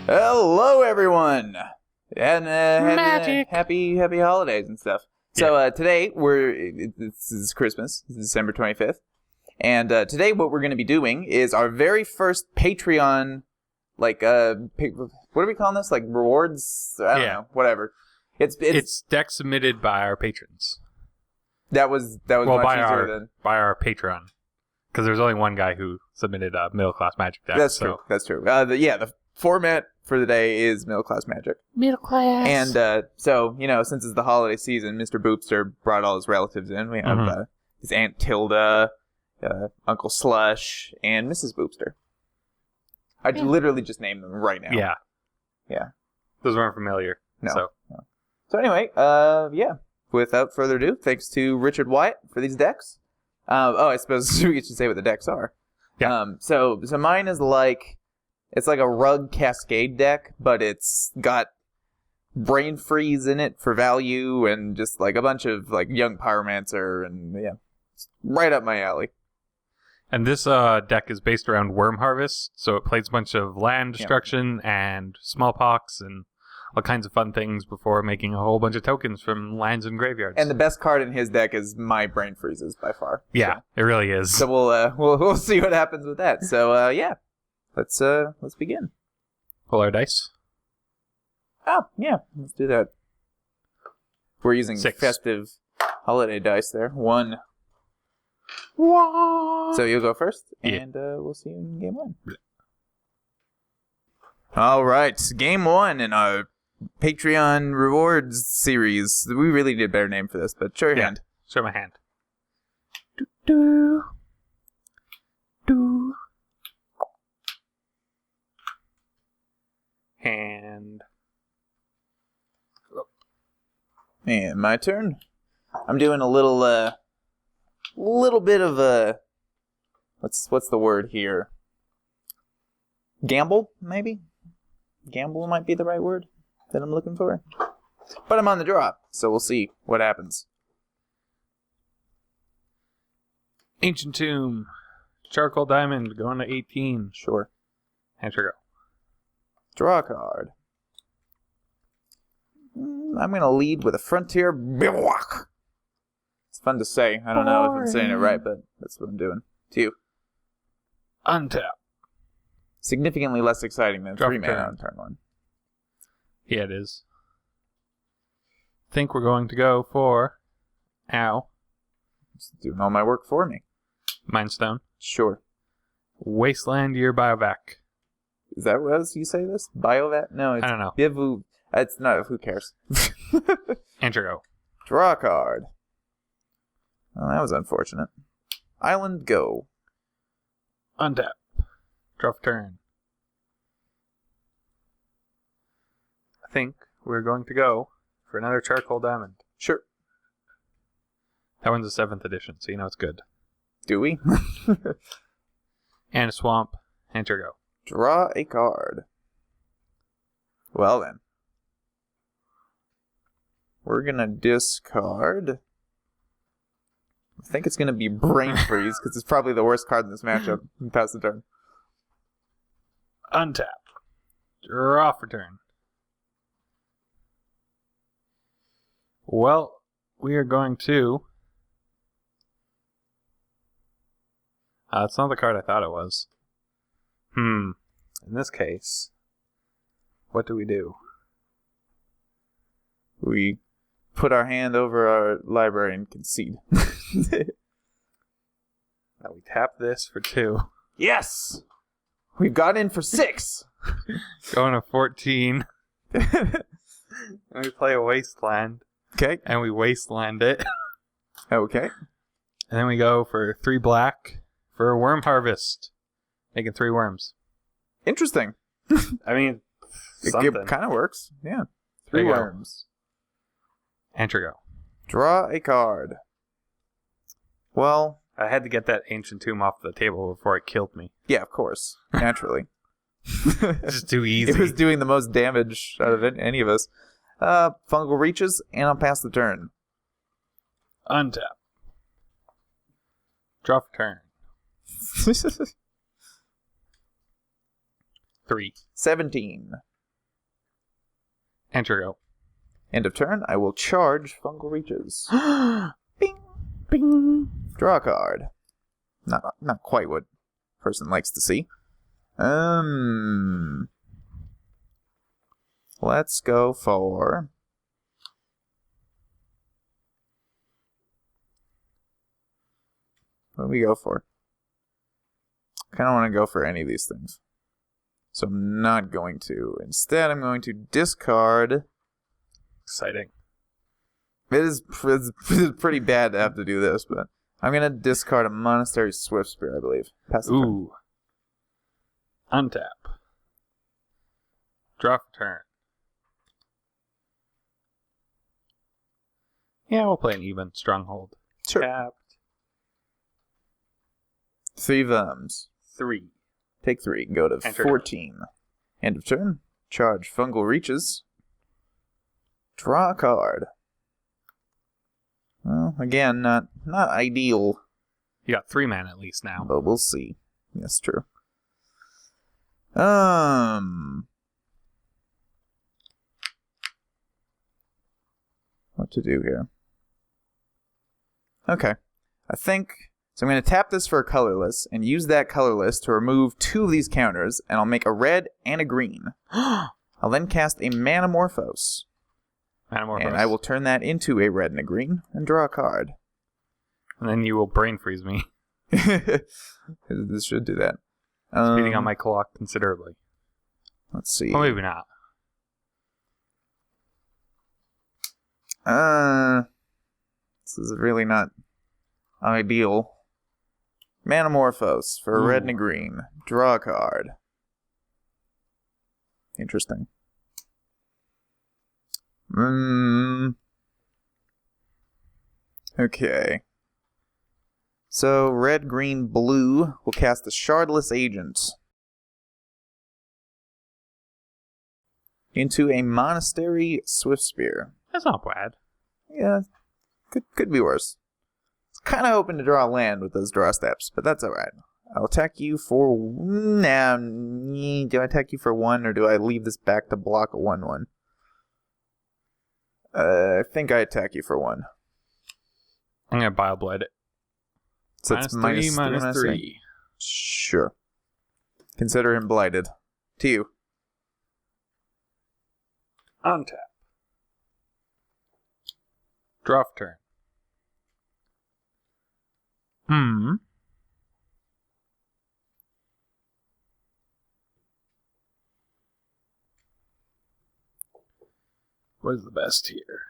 Hello, everyone, and Magic. happy holidays and stuff. So today this is Christmas. This is December 25th, and today what we're going to be doing is our very first Patreon, what are we calling this? Like rewards? I don't know. Whatever. It's deck submitted by our patrons. That was Well, much by easier than our patron, because there's only one guy who submitted a middle class Magic deck. That's true. That's true. The format for the day is middle class Magic. Middle class. And so, since it's the holiday season, Mr. Boopster brought all his relatives in. We have his Aunt Tilda, Uncle Slush, and Mrs. Boopster. I literally just named them right now. Yeah. Those weren't familiar. No. So anyway, without further ado, thanks to Richard Wyatt for these decks. I suppose we should say what the decks are. Yeah. So mine is it's like a rug cascade deck, but it's got Brain Freeze in it for value and just like a bunch of like Young Pyromancer and it's right up my alley. And this deck is based around Worm Harvest, so it plays a bunch of land destruction and smallpox and all kinds of fun things before making a whole bunch of tokens from lands and graveyards. And the best card in his deck is my Brain Freezes by far. Yeah, it really is. So we'll see what happens with that. So let's begin. Pull our dice. Oh yeah, let's do that. We're using 6 festive holiday dice there. 1. So you'll go first, and we'll see you in game 1. All right, game 1 in our Patreon rewards series. We really need a better name for this, but show your hand. Show my hand. Do. Hand. And my turn. I'm doing a little bit of a what's the word here? Gamble, maybe? Gamble might be the right word that I'm looking for. But I'm on the draw, so we'll see what happens. Ancient Tomb. Charcoal Diamond going to 18. Sure. Hand go. Draw a card. I'm going to lead with a Frontier Bivouac. It's fun to say. I don't know if I'm saying it right, but that's what I'm doing. 2. Untap. Significantly less exciting than Drop 3 mana turn. on turn 1. Yeah, it is. Think we're going to go for... Ow. It's doing all my work for me. Mindstone. Sure. Wasteland Year Biovac. Is that what else you say this? Biovat? No, it's I don't know. Bivu. It's not. Who cares? Hand go. Draw a card. Well, that was unfortunate. Island go. Untap. Draw for turn. I think we're going to go for another Charcoal Diamond. Sure. That one's a 7th edition, so you know it's good. Do we? And a Swamp. Hand go. Draw a card. Well then. We're gonna discard. I think it's gonna be Brain Freeze, because it's probably the worst card in this matchup. Pass the turn. Untap. Draw for turn. Well, we are going to... it's not the card I thought it was. In this case, what do we do? We put our hand over our library and concede. Now we tap this for 2. Yes! We've got in for 6! Going to 14. And we play a Wasteland. Okay. And we Wasteland it. Okay. And then we go for 3 black for a Worm Harvest. Making 3 worms. Interesting. I mean, It kind of works. Yeah. 3 worms. Enter go. Draw a card. Well, I had to get that Ancient Tomb off the table before it killed me. yeah, of course. Naturally. It's just too easy. It was doing the most damage out of any of us. Fungal Reaches, and I'll pass the turn. Untap. Draw for turn. 3. 17. Enter go. End of turn, I will charge Fungal Reaches. Bing! Bing! Draw a card. Not quite what person likes to see. Let's go for... What do we go for? I kind of want to go for any of these things. So I'm not going to. Instead, I'm going to discard... Exciting. It's pretty bad to have to do this, but I'm going to discard a Monastery Swiftspear, I believe. Pass the turn. Ooh. Untap. Draw for turn. Yeah, we'll play an even Stronghold. Sure. Tapped. 3 Vums. 3. Take 3. Go to Enter. 14. End of turn. Charge Fungal Reaches. Draw a card. Well, again, not ideal, You got 3 mana at least now. but we'll see. Yes, true. What to do here? Okay. I think... So I'm going to tap this for a colorless, and use that colorless to remove 2 of these counters, and I'll make a red and a green. I'll then cast a Manamorphose. Manamorphose. And I will turn that into a red and a green, and draw a card. And then you will brain freeze me. This should do that. Speeding on my clock considerably. Let's see. Well, maybe not. This is really not ideal. Manamorphose for a red and a green. Draw a card. Interesting. Okay. So, red, green, blue will cast a Shardless Agent into a Monastery Swiftspear. That's not bad. Yeah, could be worse. Kind of hoping to draw land with those draw steps, but that's alright. I'll attack you for... Nah, do I attack you for 1, or do I leave this back to block a 1/1? I think I attack you for 1. I'm going to Bile-Blight it. So it's -3, minus 3. -3. Sure. Consider him blighted. To you. Untap. Draw for turn. What is the best here?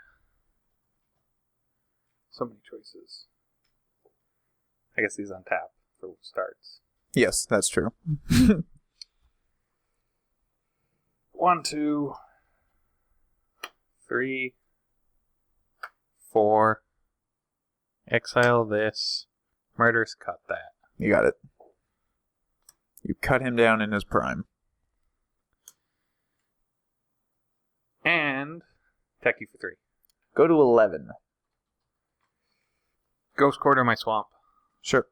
So many choices. I guess these on tap for starts. Yes, that's true. 1, 2, 3, 4. Exile this. Murderous cut that. You got it. You cut him down in his prime. And attack you for 3. Go to 11. Ghost Quarter my swamp. Sure.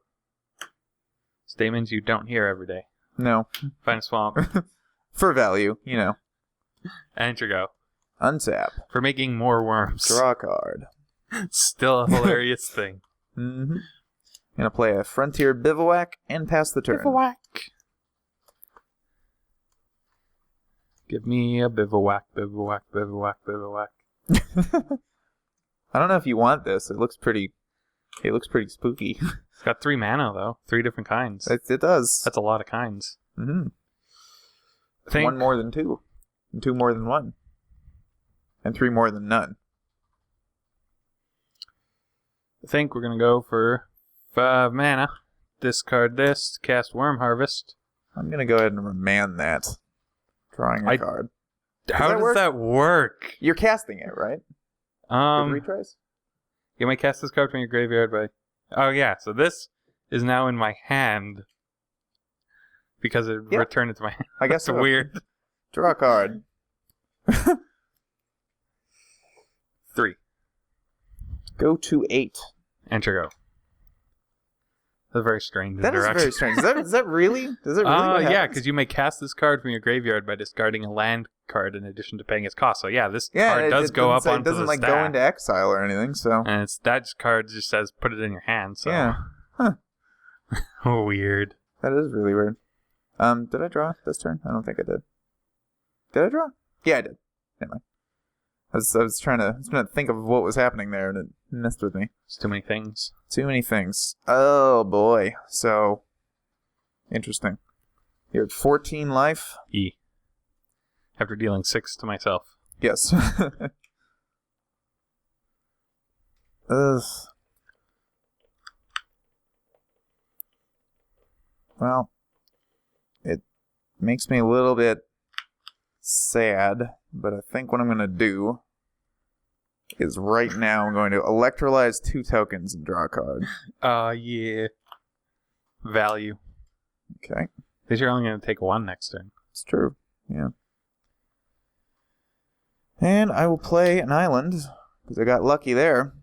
Statements you don't hear every day. No. Find a swamp. For value, you know. Enter go. Untap. For making more worms. Draw a card. Still a hilarious thing. Mm-hmm. Gonna play a Frontier Bivouac and pass the turn. Bivouac. Give me a bivouac, bivouac, bivouac, bivouac. I don't know if you want this. It looks pretty spooky. It's got 3 mana though. 3 different kinds. It does. That's a lot of kinds. Mm-hmm. I think 1 more than 2. And 2 more than 1. And 3 more than none. I think we're gonna go for 5 mana. Discard this, cast Worm Harvest. I'm gonna go ahead and remand that. Drawing a card. How does that work? You're casting it, right? With retries? You may cast this card from your graveyard by... Oh yeah, so this is now in my hand. Because it returned it to my hand. I guess That's weird. Draw a card. 3. Go to 8. Enter go. That's very strange. That is very strange. Does that really? Does it really? Yeah, because you may cast this card from your graveyard by discarding a land card in addition to paying its cost. So yeah, this card does go up onto the stack. It doesn't go into exile or anything. So and that card just says put it in your hand. So yeah, huh? Weird. That is really weird. Did I draw this turn? I don't think I did. Did I draw? Yeah, I did. Never mind. I was trying to think of what was happening there, and it messed with me. It's too many things. Too many things. Oh boy. So interesting. You're at 14 life. E. After dealing 6 to myself. Yes. Ugh. Well, it makes me a little bit sad, but I think what I'm going to do is right now I'm going to electrolyze 2 tokens and draw a card. Yeah. Value. Okay. Because you're only going to take 1 next turn. It's true. Yeah. And I will play an island, because I got lucky there,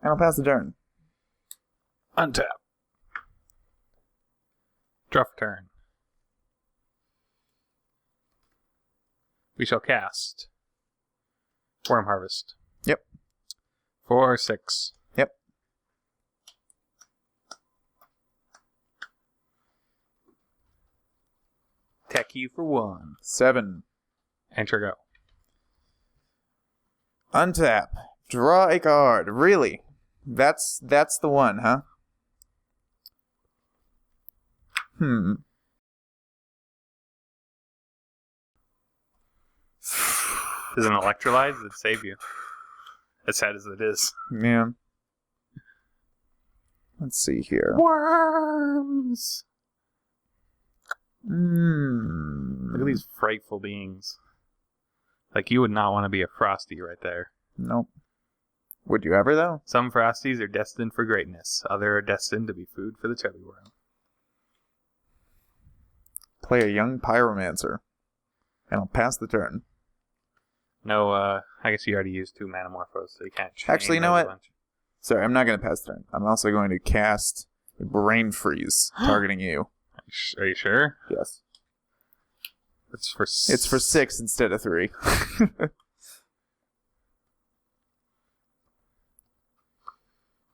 and I'll pass the turn. Untap. Draw for turn. We shall cast Worm Harvest. Yep. 4 or 6. Yep. Tech you for 1. 7. Enter go. Untap. Draw a card. Really? That's the one, huh? Does an electrolyze? It'd save you. As sad as it is. Yeah. Let's see here. Worms! Look at these frightful beings. Like, you would not want to be a Frosty right there. Nope. Would you ever, though? Some Frosties are destined for greatness. Others are destined to be food for the chubby worm. Play a young pyromancer. And I'll pass the turn. No, I guess you already used 2 Manamorphos, so you can't change. Actually, you know what? Sorry, I'm not going to pass the turn. I'm also going to cast Brain Freeze, targeting you. Are you sure? Yes. It's for 6 instead of 3.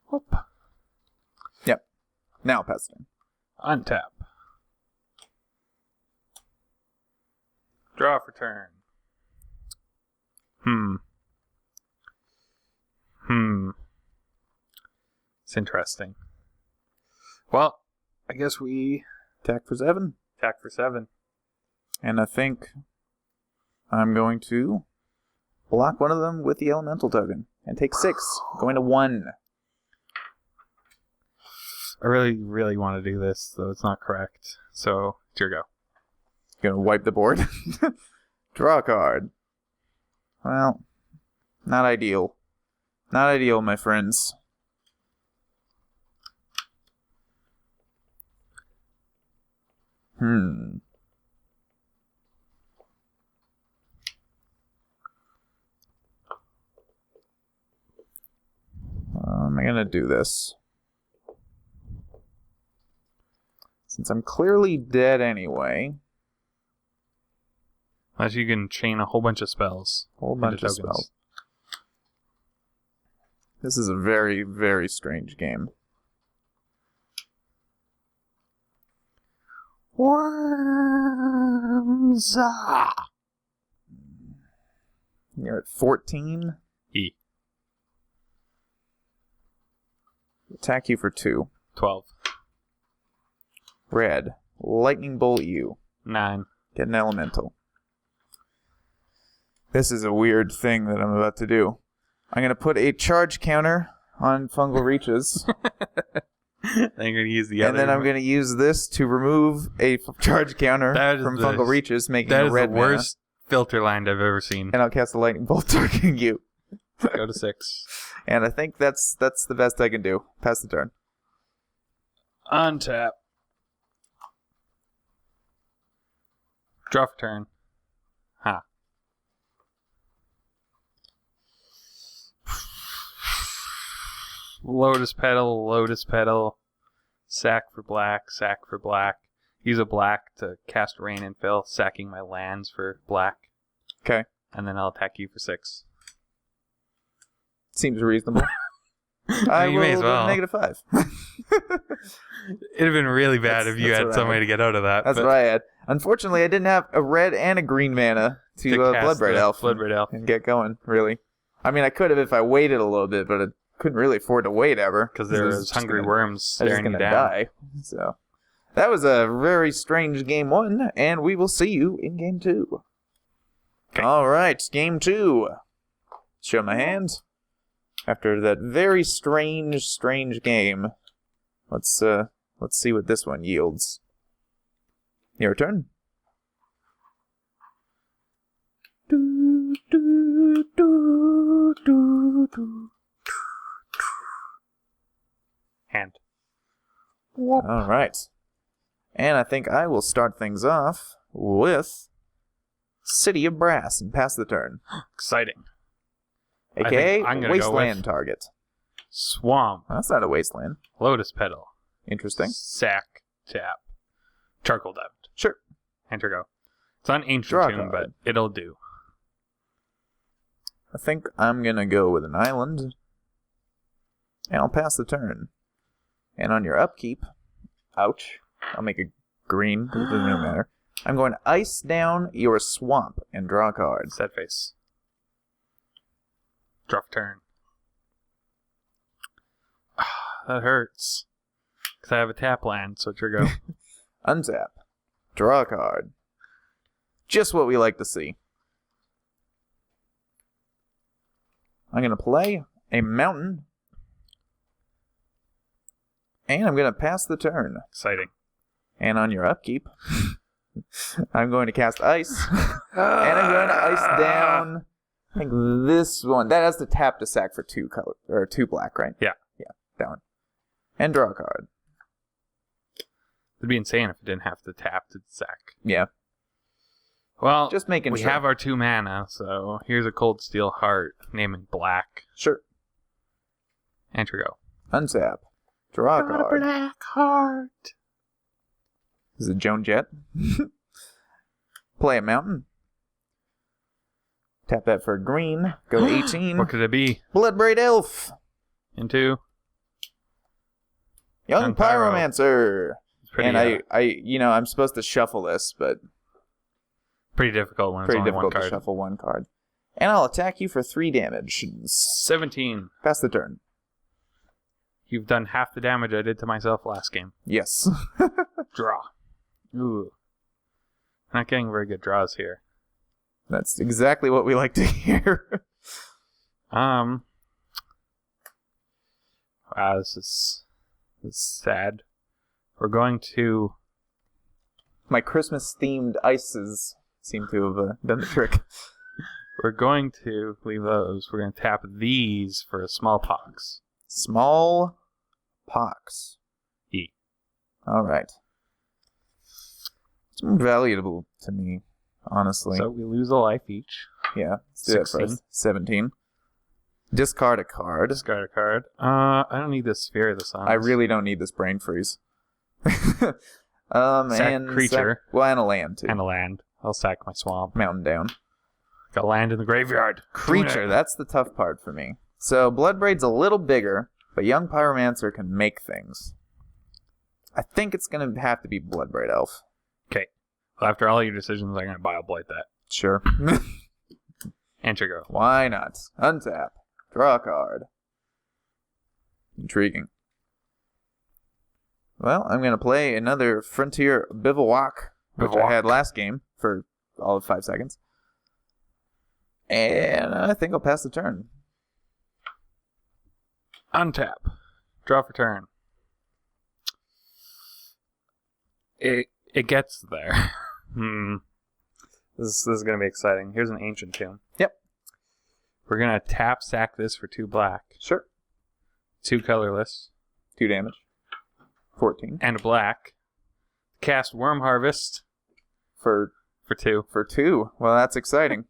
Whoop. Yep. Now pass the turn. Untap. Draw for turn. It's interesting. Well, I guess we attack for 7. Attack for 7. And I think I'm going to block one of them with the elemental token and take 6, going to 1. I really, really want to do this, though it's not correct. So, here we go. Gonna wipe the board. Draw a card. Well, not ideal. Not ideal, my friends. How am I gonna do this? Since I'm clearly dead anyway. Unless you can chain a whole bunch of spells. Whole bunch of spells. This is a very, very strange game. Worms! You're at 14. E. Attack you for 2. 12. Red. Lightning bolt you. 9. Get an elemental. This is a weird thing that I'm about to do. I'm going to put a charge counter on Fungal Reaches. Then you're going to use the other. And then I'm going to use this to remove a charge counter from Fungal Reaches, making a red That is the worst filter line I've ever seen. And I'll cast a lightning bolt targeting you. Go to 6. And I think that's the best I can do. Pass the turn. Untap. Draw for turn. Ha. Lotus Petal, Lotus Petal. Sack for black, sack for black. Use a black to cast Rain and Fill, sacking my lands for black. Okay. And then I'll attack you for 6. Seems reasonable. I You will may as well. -5. It'd have been really bad That's- if you that's had what I some way had. to get out of that. That's but what I had. Unfortunately, I didn't have a red and a green mana to cast Bloodbraid the Elf Bloodbraid Elf. and get going, really. I mean, I could have if I waited a little bit, but I couldn't really afford to wait ever. Because there I was hungry gonna- worms I was just staring you going to down. die. So that was a very strange game 1, and we will see you in game 2. Okay. All right, game 2. Show my hand. After that very strange game, let's see what this one yields. Your turn. Hand. All right. And I think I will start things off with City of Brass and pass the turn. Exciting. AKA I'm gonna go Wasteland with- target. Swamp. That's not a wasteland. Lotus Petal. Interesting. Sack. Tap. Charcoal Depth. Sure. Enter go. It's not an ancient Draw a tomb, card. but it'll do. I think I'm going to go with an island. And I'll pass the turn. And on your upkeep, ouch, I'll make a green, 'cause it doesn't really matter. I'm going to ice down your swamp and draw a card. Set face. Draw for turn. That hurts. Because I have a tap land, so here go. Untap. Draw a card. Just what we like to see. I'm going to play a mountain. And I'm going to pass the turn. Exciting. And on your upkeep, I'm going to cast ice. And I'm going to ice down, I think this one. That has to tap to sack for 2 color, or 2 black, right? Yeah. Yeah, that one. And draw a card. It'd be insane if it didn't have to tap to sack. Yeah. Well, Just making we sure. have our 2 mana, so here's a Cold Steel Heart, naming black. Sure. Enter go. Untap. Draw a card. black heart. Is it Joan Jett? Play a mountain. Tap that for green. Go to 18. What could it be? Bloodbraid Elf. Into? Young Pyro. Pyromancer. It's pretty, And I'm supposed to shuffle this, but pretty difficult when it's pretty only difficult one to card. shuffle 1 card. And I'll attack you for 3 damage. 17. Pass the turn. You've done half the damage I did to myself last game. Yes. Draw. Ooh. Not getting very good draws here. That's exactly what we like to hear. Wow, this is sad. We're going to... My Christmas-themed ices seem to have done the trick. We're going to leave those. We're going to tap these for a smallpox. Small pox. E. All right. It's more valuable to me, honestly. So we lose a life each. Yeah, let's do that 16. first. 17. Discard a card. Discard a card. I don't need this Sphere of the Sun. I really don't need this brain freeze. Sack and creature. And a land, too. And a land. I'll sack my swamp. Mountain down. Got land in the graveyard. Creature, that's the tough part for me. So, Bloodbraid's a little bigger, but Young Pyromancer can make things. I think it's going to have to be Bloodbraid Elf. Okay. Well, after all your decisions, I'm going to Bile-Blight that. Sure. Enter go. Why not? Untap. Draw a card. Intriguing. Well, I'm going to play another Frontier Bivouac, which I had last game for all of 5 seconds. And I think I'll pass the turn. Untap. Draw for turn. It gets there. This is going to be exciting. Here's an Ancient Tomb. Yep. We're going to tap sack this for 2 black. Sure. 2 colorless. 2 damage. 14. And a black. Cast Worm Harvest For 2. For 2. Well, that's exciting.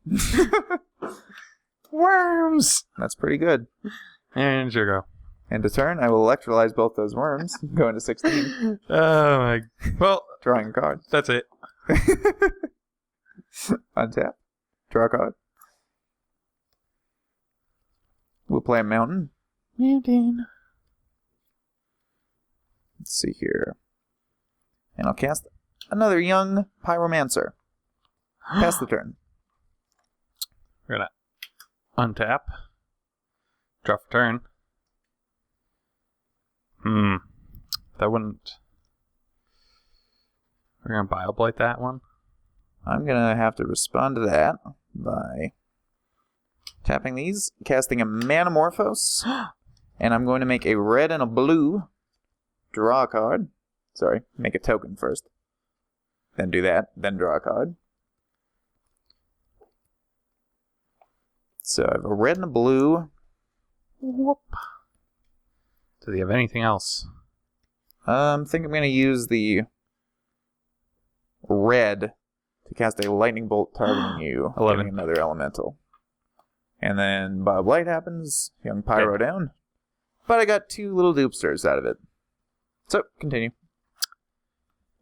Worms! That's pretty good. And here go. And to turn, I will electrolyze both those worms, go into 16. Oh my... Well, Drawing a card. that's it. Untap. Draw a card. We'll play a mountain. Mountain. Let's see here. And I'll cast another young pyromancer. Pass the turn. We're gonna untap. Draw for turn. That wouldn't... We're gonna Bioblight that one. I'm gonna have to respond to that by tapping these, casting a Manamorphose, and I'm going to make a red and a blue. Draw a card. Sorry, make a token first. Then do that, then draw a card. So I have a red and a blue. Whoop. Does he have anything else? I think I'm going to use the red to cast a lightning bolt targeting you. 11. Getting another elemental. And then Bob Light happens. Young Pyro down. But I got 2 little Boopsters out of it. So, continue.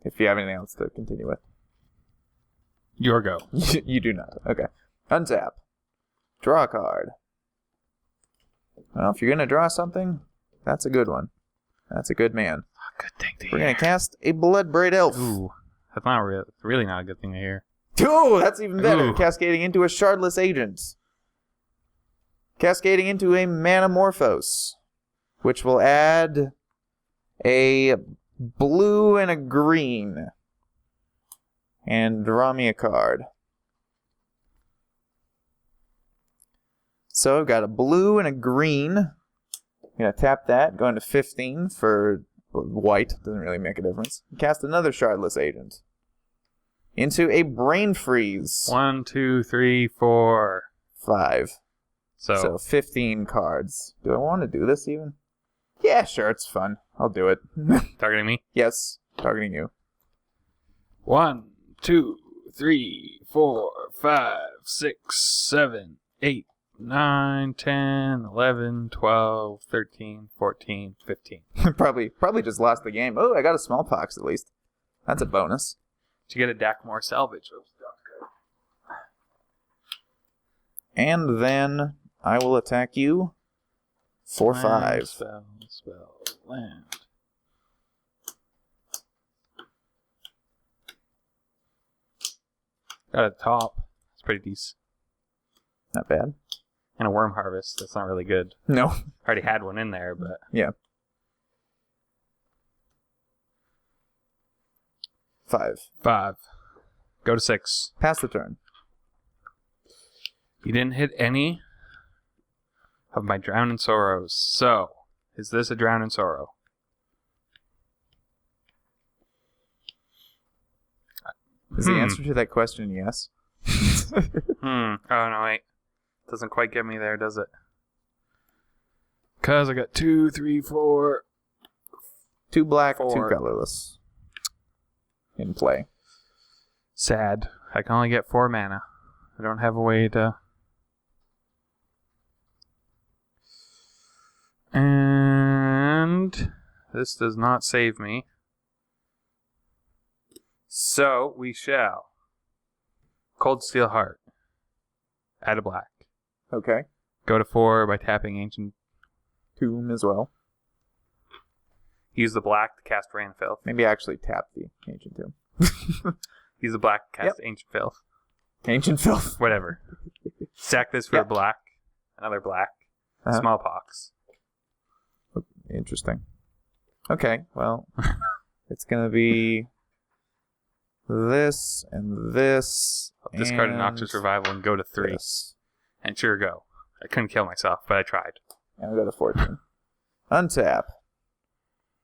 If you have anything else to continue with. Your go. You do not. Okay. Untap. Draw a card. Well, if you're going to draw something, that's a good one. That's a good man. Good thing to We're hear. going to cast a Bloodbraid Elf. Ooh, that's not really not a good thing to hear. Oh, that's even better. Ooh. Cascading into a Shardless Agent. Cascading into a Manamorphose, which will add a blue and a green. And draw me a card. So I've got a blue and a green. I'm going to tap that, go into 15 for white. Doesn't really make a difference. Cast another Shardless Agent. Into a Brain Freeze. 1, 2, 3, 4. 5. So 15 cards. Do I want to do this even? Yeah, sure, it's fun. I'll do it. Targeting me? Yes, targeting you. 1, 2, 3, 4, 5, 6, 7, 8, 9, 10, 11, 12, 13, 14, 15. probably just lost the game. Oh, I got a Smallpox at least. That's a bonus. To get a Dakmor salvage. And then I will attack you for 5. Spell, land. Got a top. It's pretty decent. Not bad. And a Worm Harvest. That's not really good. No. Already had one in there, but... Yeah. 5. 5. Go to 6. Pass the turn. You didn't hit any of my Drown in Sorrows. So, is this a Drown in Sorrow? Is the answer to that question yes? Oh, no, wait. Doesn't quite get me there, does it? Because I got 2, 3, 4... 2 black, 2 4. colorless. In play. Sad. I can only get 4 mana. I don't have a way to... And... this does not save me. So, we shall. Cold Steel Heart. Add a black. Okay. Go to 4 by tapping Ancient. Tomb as well. Use the black to cast Rain of Filth. Maybe actually tap the Ancient Tomb. Use the black to cast Ancient Filth. Ancient Filth. Whatever. Sack this for a black. Another black. Smallpox. Interesting. Okay, well, it's going to be this and this. I'll discard an Noxious Revival and go to 3. This. And sure go. I couldn't kill myself, but I tried. And I'll go to 14. Untap.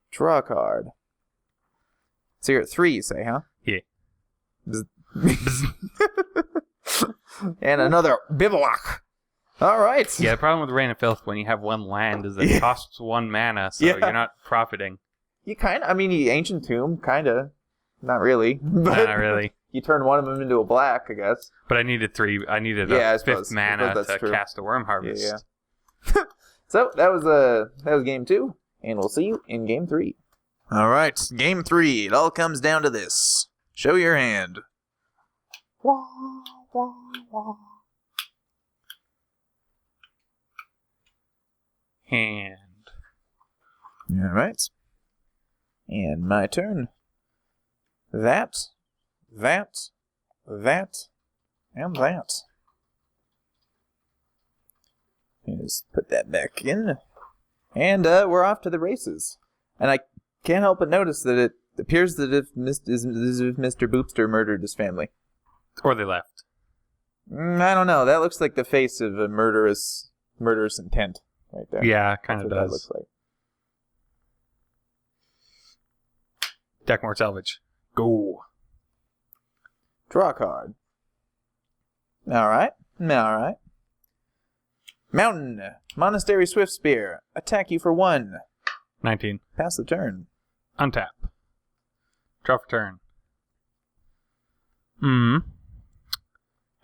Draw a card. So you're at 3, you say, huh? Yeah. And another Bivouac. All right. Yeah, the problem with Rain of Filth when you have 1 land is that it costs 1 mana, so you're not profiting. You kind of, I mean, the Ancient Tomb, kind of. Not really. But Not really. You turn one of them into a black, I guess. But I needed 3. I needed I a suppose. 5th mana That's to true. cast a Worm Harvest. Yeah. So that was game 2, and we'll see you in game 3. All right, game 3. It all comes down to this. Show your hand. Wah, wah, wah. Hand. All right. And my turn. That, and that. Just put that back in. And we're off to the races. And I can't help but notice that it appears that if Mr. Boopster murdered his family. Or they left. I don't know. That looks like the face of a murderous intent right there. Yeah, kind of does. That looks like. Deck more salvage. Go. Draw a card. Alright. Mountain. Monastery Swift Spear. Attack you for 1. 19. Pass the turn. Untap. Draw for turn.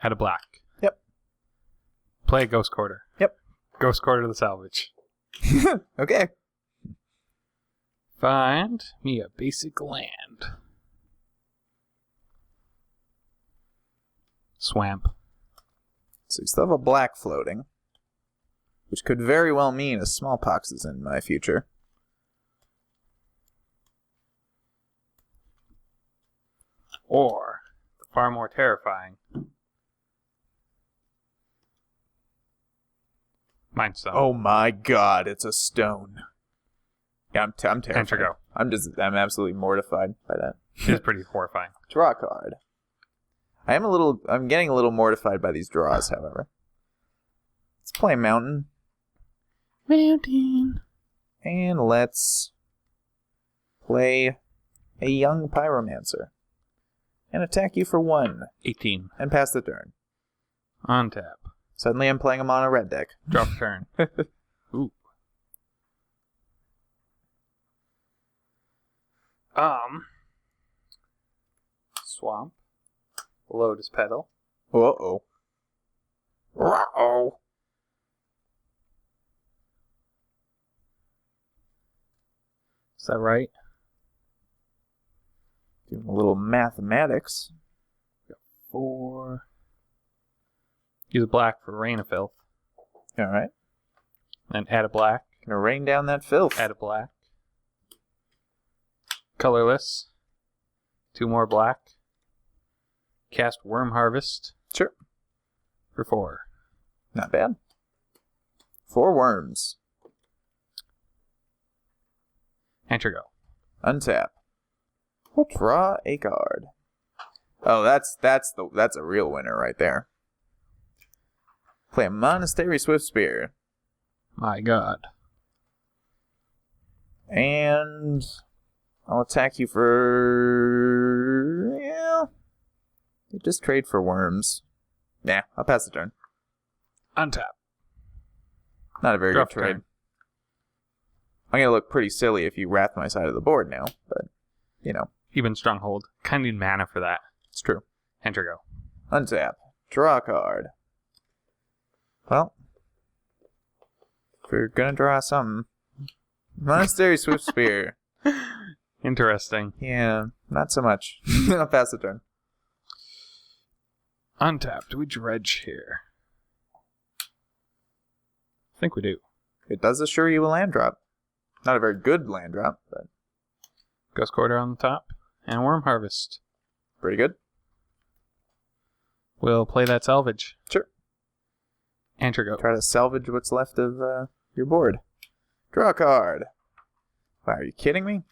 Add a black. Yep. Play a Ghost Quarter. Yep. Ghost Quarter to the salvage. Okay. Find me a basic land. Swamp. So you still have a black floating, which could very well mean a smallpox is in my future. Or, far more terrifying, Mind Stone. Oh my god, it's a stone. Yeah, I'm terrified. Enter go. I'm absolutely mortified by that. It's pretty horrifying. Draw a card. I'm getting a little mortified by these draws, however. Let's play Mountain. Mountain. And let's play a Young Pyromancer. And attack you for 1. 18. And pass the turn. Untap. Suddenly I'm playing a mono red deck. Draw for turn. Ooh. Swamp. Lotus Petal. Uh-oh. Uh-oh. Is that right? Doing a little mathematics. 4. Use a black for Rain of Filth. Alright. Then add a black. Gonna rain down that filth. Add a black. Colorless. 2 more black. Cast Worm Harvest. Sure. For 4. Not bad. 4 worms. Enter go. Untap. Draw a card. Oh, that's a real winner right there. Play a Monastery Swift Spear. My god. And I'll attack you for... Yeah. Just trade for worms. Nah, I'll pass the turn. Untap. Not a very Draw good trade. I'm going to look pretty silly if you wrath my side of the board now, but, you know. Even Stronghold. Kind of need mana for that. It's true. Enter go. Untap. Draw a card. Well, if we're going to draw something, Monastery Swift Spear. Interesting. Yeah, not so much. I'll pass the turn. Untap. Do we dredge here? I think we do. It does assure you a land drop. Not a very good land drop, but Ghost Quarter on the top. And Worm Harvest. pretty good. We'll play that salvage. Sure. Enter go. Try to salvage what's left of your board. Draw a card. Wow, are you kidding me?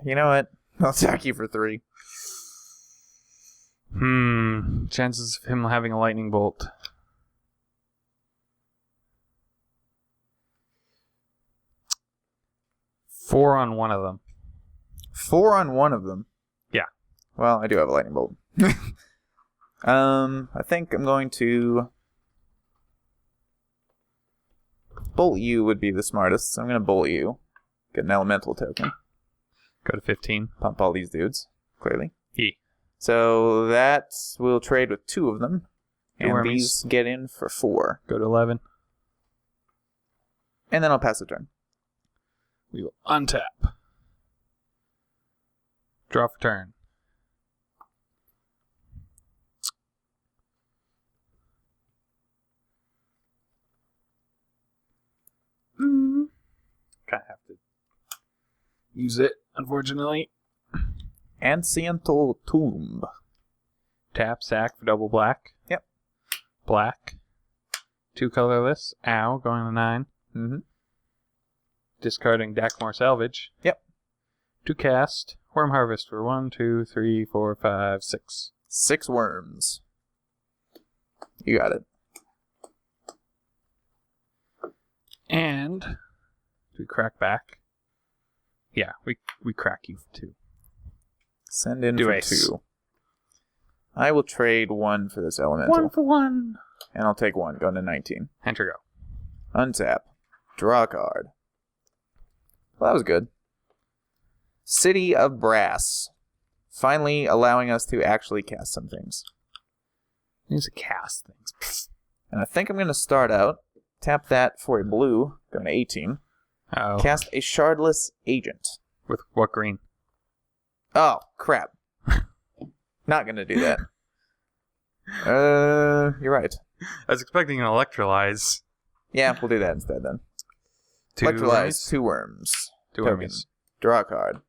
You know what? I'll attack you for 3. Chances of him having a lightning bolt. 4 on one of them. 4 on one of them? Yeah. Well, I do have a lightning bolt. I think I'm going to... Bolt you would be the smartest, so I'm going to bolt you. Get an elemental token. Go to 15. Pump all these dudes, clearly. E. So that will trade with 2 of them. And these get in for 4. Go to 11. And then I'll pass the turn. We will untap. Draw for turn. Kind of have to use it, unfortunately. Anciental Tomb. Tap, sack for double black. Yep. Black. 2 colorless. Ow, going to 9. Mm-hmm. Discarding Dakmore Salvage. Yep. To cast Worm Harvest for 1, 2, 3, 4, 5, 6. 6 worms. You got it. And do we crack back? Yeah, we crack you for 2. Send in Do for ace. 2. I will trade 1 for this elemental. 1 for 1. And I'll take 1, going to 19. Enter go. Untap. Draw a card. Well, that was good. City of Brass. Finally allowing us to actually cast some things. Use to cast things. And I think I'm going to start out. Tap that for a blue. Going to 18. Uh-oh. Cast a Shardless Agent. With what green? Oh, crap. Not going to do that. You're right. I was expecting an Electrolyze. Yeah, we'll do that instead then. 2 Electrolyze, worms? 2 worms. 2 Token. worms. Draw a card.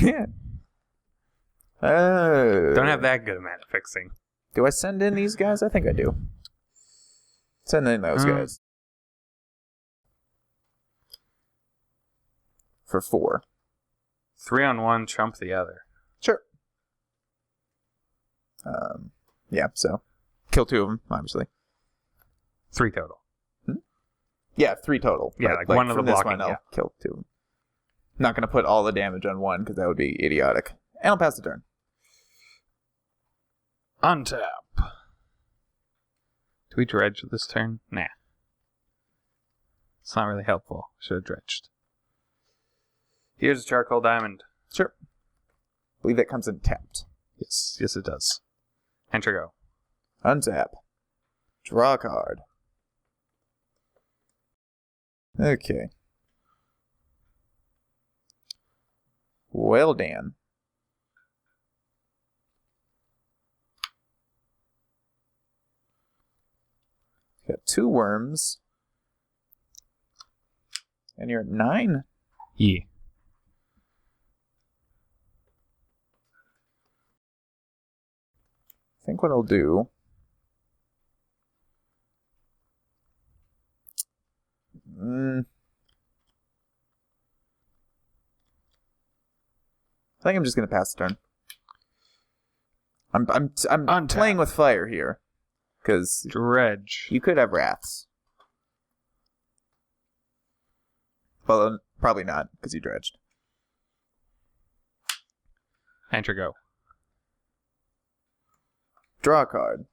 Yeah. Don't have that good amount of fixing. Do I send in these guys? I think I do. Send in those guys. For 4. 3 on 1, trump the other. Sure. Yeah, so. Kill 2 of them, obviously. 3 total. Yeah, 3 total. Yeah, but, like 1 of the from this blocking, one, I'll yeah. kill 2 of them. Not going to put all the damage on 1, because that would be idiotic. And I'll pass the turn. Untap. Do we dredge this turn? Nah. It's not really helpful. Should have dredged. Here's a charcoal diamond. Sure. I believe that comes in tapped. Yes. Yes, it does. Enter go. Untap. Draw a card. Okay. Well, Dan. Got 2 worms. And you're at 9? Yeah. I think what I'll do... I think I'm just going to pass the turn. I'm playing with fire here. Because Dredge. you could have wraths. Well, probably not, because you dredged. Enter go. Draw a card.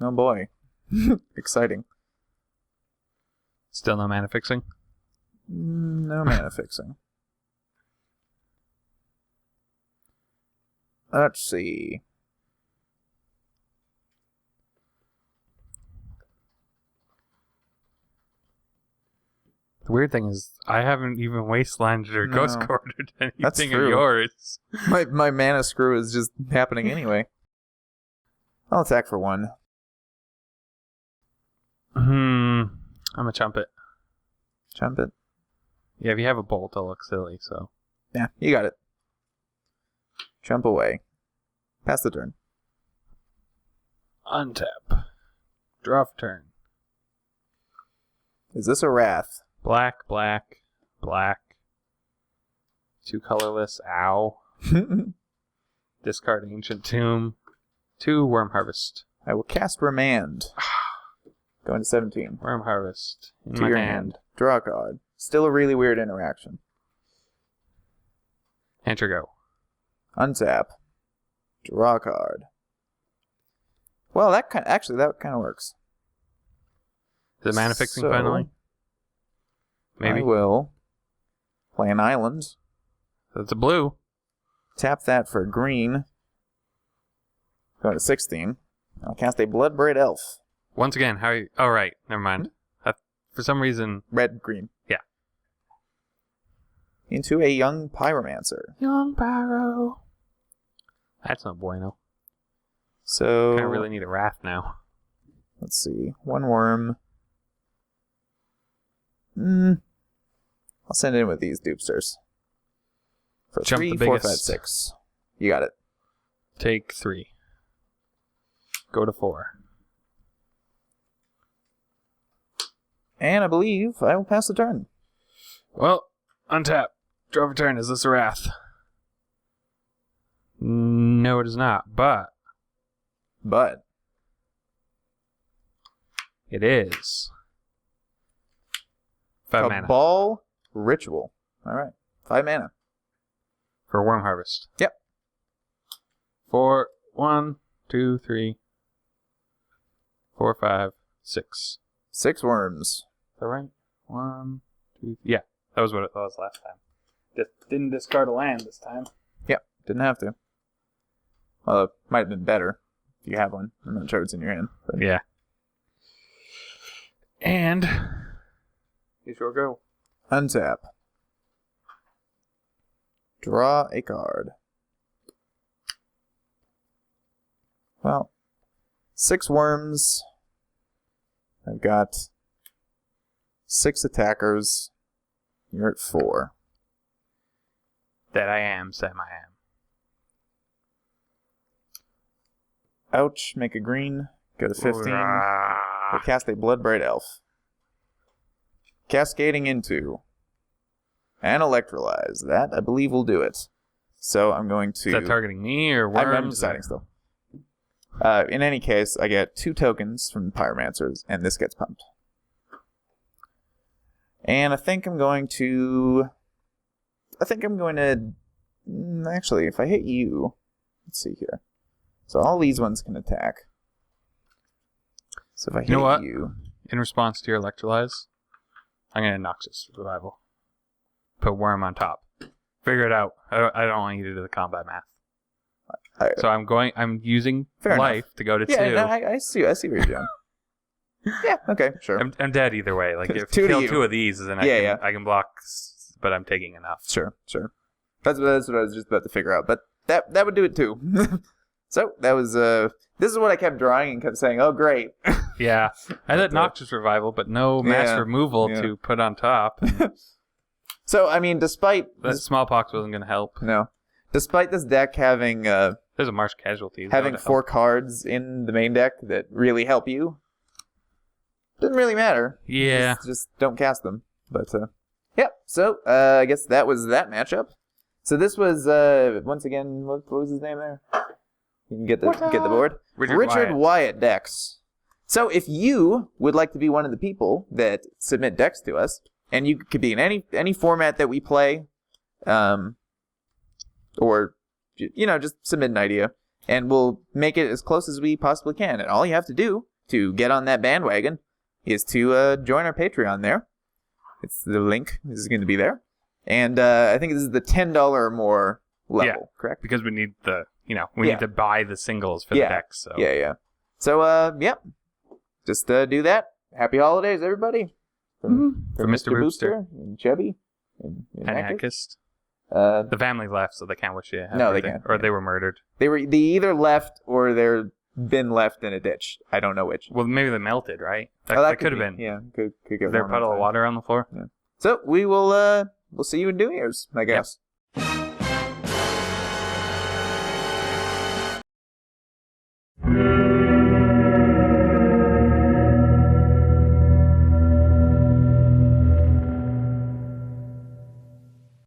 Oh boy. Exciting. Still no mana fixing? No mana fixing. Let's see. The weird thing is, I haven't even wastelanded or ghost quartered That's anything true. of yours. My mana screw is just happening anyway. I'll attack for 1. I'm a chump it. Jump it. Yeah, if you have a bolt, I'll look silly, so. Yeah, you got it. Jump away. Pass the turn. Untap. Draw for turn. Is this a wrath? Black, black, black. 2 colorless. Ow. Discard Ancient Tomb. 2 Worm Harvest. I will cast Remand. Going to 17. Worm Harvest. In To my your hand. hand. Draw a card. Still a really weird interaction. Enter go. Untap. Draw a card. Well, that kind of works. Is it mana fixing So, finally? Maybe. I will play an island. That's a blue. Tap that for green. Going to 16. I'll cast a Bloodbraid Elf. Once again, how are you? Oh, right. Never mind. For some reason... Red, green. Yeah. Into a Young Pyromancer. Young Pyro. That's not bueno. So... I really need a Wrath now. Let's see. 1 worm. I'll send it in with these Boopsters. For Jump 3, the 4, 5, biggest. 6. You got it. Take 3. Go to 4. And I believe I will pass the turn. Well, untap. Draw for turn. Is this a Wrath? No, it is not. But it is. 5 mana. Cabal Ritual. Alright. 5 mana. For Worm Harvest. Yep. For 1, 2, 3, 4, 5, 6. 6 worms. Is that right? 1, 2, yeah. That was what it was last time. Just didn't discard a land this time. Yep. Didn't have to. Well, it might have been better if you have one. I'm not sure it's in your hand. But. Yeah. And you sure go. Untap. Draw a card. Well, 6 worms. I've got 6 attackers. You're at 4. That I am, Sam I am. Ouch, make a green. Go to 15. We'll cast a Bloodbraid Elf. Cascading into and Electrolyze. That, I believe, will do it. So I'm going to... Is that targeting me or worms? I'm deciding still. In any case, I get 2 tokens from the Pyromancers, and this gets pumped. And I think I'm going to... Actually, if I hit you... Let's see here. So all these ones can attack. So if I hit you... In response to your Electrolyze, I'm going to Atkst Revival. Put Worm on top. Figure it out. I don't want you to do the combat math. So I'm using life to go to 2. Yeah, no, I see what you're doing. Yeah, okay, sure. I'm dead either way. Like if Two you to kill you. 2 of these, then I can block, but I'm taking enough. Sure. That's what I was just about to figure out. But that would do it too. So that was this is what I kept drawing and kept saying, oh great. Yeah. I had Atkst Revival, but no mass removal to put on top. So I mean, despite that Smallpox wasn't going to help. No. Despite this deck having there's a Marsh Casualties. Having 4 cards in the main deck that really help you. Doesn't really matter. Yeah. Just don't cast them. But yeah. So I guess that was that matchup. So this was once again, what was his name there? You can get the board. Richard Wyatt decks. So if you would like to be one of the people that submit decks to us, and you could be in any format that we play, or just submit an idea, and we'll make it as close as we possibly can. And all you have to do to get on that bandwagon is to join our Patreon there. It's the link is going to be there, and I think this is the $10 or more level, correct? Because we need we need to buy the singles for the decks. So. Yeah. So just do that. Happy holidays, everybody. From Mr. Boopster and Chubby and Atkst. The family left, so they can't wish you. No, they can't. Or they were murdered. They either left or they're been left in a ditch. I don't know which. Well, maybe they melted, right? That could have been. Yeah, could get. Is there a puddle of water on the floor? Yeah. So we will. We'll see you in New Year's, I guess.